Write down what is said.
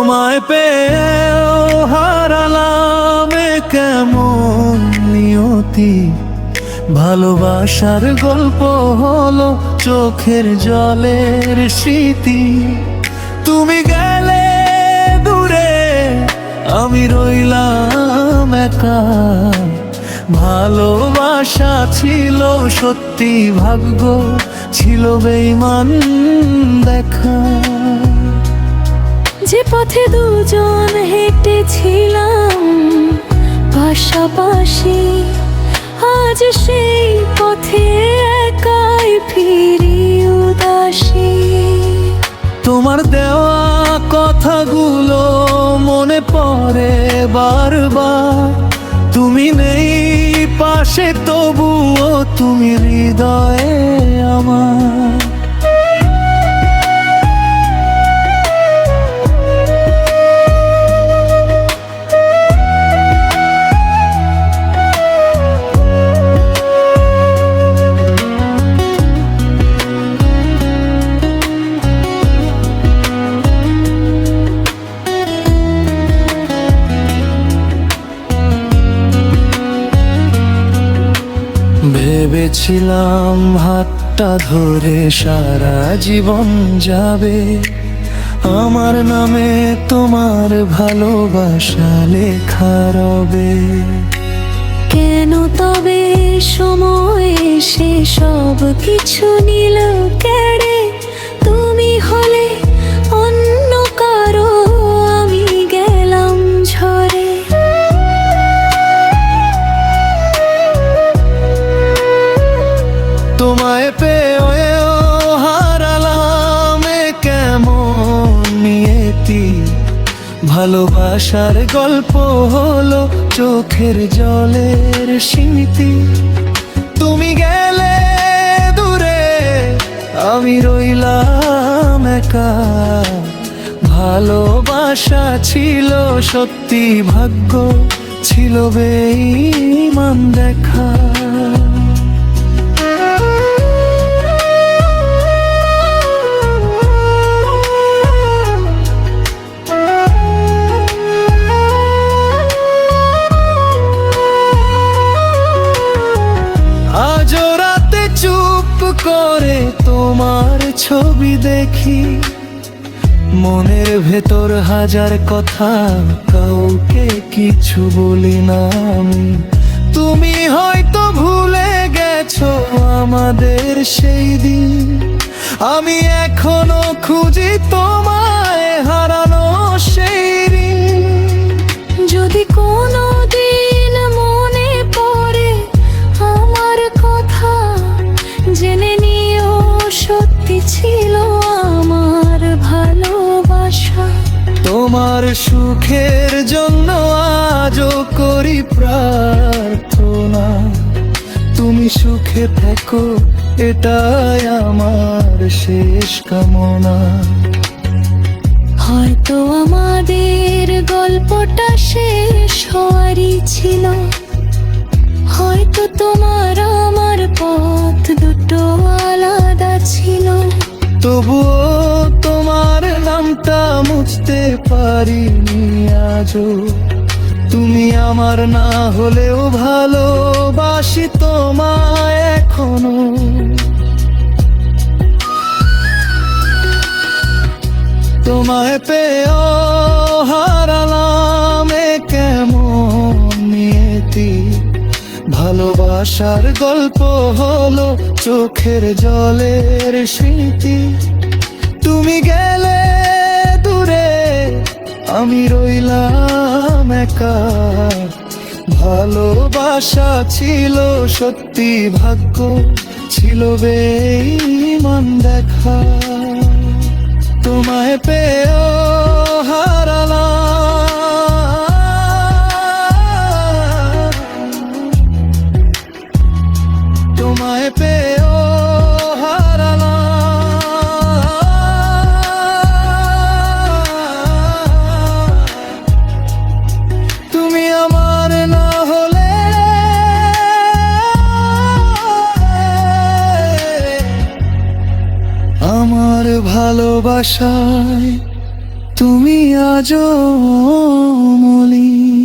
তোমায় পেয়েও হারালাম, এ কেমন নিয়তি। ভালোবাসার গল্প হলো চোখের জলের স্মৃতি। তুমি গেলে দূরে, আমি রইলাম একা। ভালোবাসা ছিল সত্যি, ভাগ্য ছিল বেঈমান দেখা। যে পথে দুজন হেঁটেছিলাম পাশাপাশি, আজ সেই পথে একাই ফিরি উদাসী। তোমার দেওয়া কথাগুলো মনে পড়ে বারবার। তুমি নেই পাশে, তবুও তুমি হৃদয়ে আমার। ভেবেছিলাম হাতটা ধরে সারা জীবন যাবে, আমার নামে তোমার ভালোবাসা লেখা রবে। কেন তবে সময় এসে সব কিছু নিল কেড়ে? তুমি হলে অন্য কারো, আমি গেলাম ঝরে। তোমায় পেয়েও হারালাম, এ কেমন নিয়তি। ভালোবাসার গল্প হলো চোখের জলের স্মৃতি। তুমি গেলে দূরে, আমি রইলাম একা। ভালোবাসা ছিল সত্যি, ভাগ্য ছিল বেঈমান দেখা। করে তোমার ছবি দেখি, মনের ভেতর হাজার কথা, কাউকে কিছু বলি না আমি। তুমি হয়তো ভুলে গেছো আমাদের সেই দিন, আমি এখনো খুঁজি তোমায় হারানো সেই ঋণ। যদি কোনো দিন মনে পড়ে আমার কথা, জেনে নিও সত্যি ছিল আমার ভালোবাসা। তোমার সুখের জন্য আজও করি প্রার্থনা, তুমি সুখে থেকো এটাই আমার শেষ কামনা। হয়তো আমাদের গল্পটা শেষ হওয়ারই ছিল, হয়তো তোমার আমার পথ দুটো আলাদা ছিল। তবুও তোমার নামটা মুছতে পারিনি আজও। তুমি আমার না হলেও ভালোবাসি তোমায় এখনো। তোমায় পেয়েও হারালাম, এ কেমন নিয়তি। ভালোবাসার গল্প হলো চোখের জলের স্মৃতি। তুমি গেলে দূরে, আমি রইলাম একা। ভালোবাসা ছিল সত্যি, ভাগ্য ছিল বেঈমান দেখা। তোমায় পেয়েও হারালাম, তোমায় পেয়েও হারালাম। তুমি আমার না হলে আমার ভালোবাসায় তুমি আজও মলিন।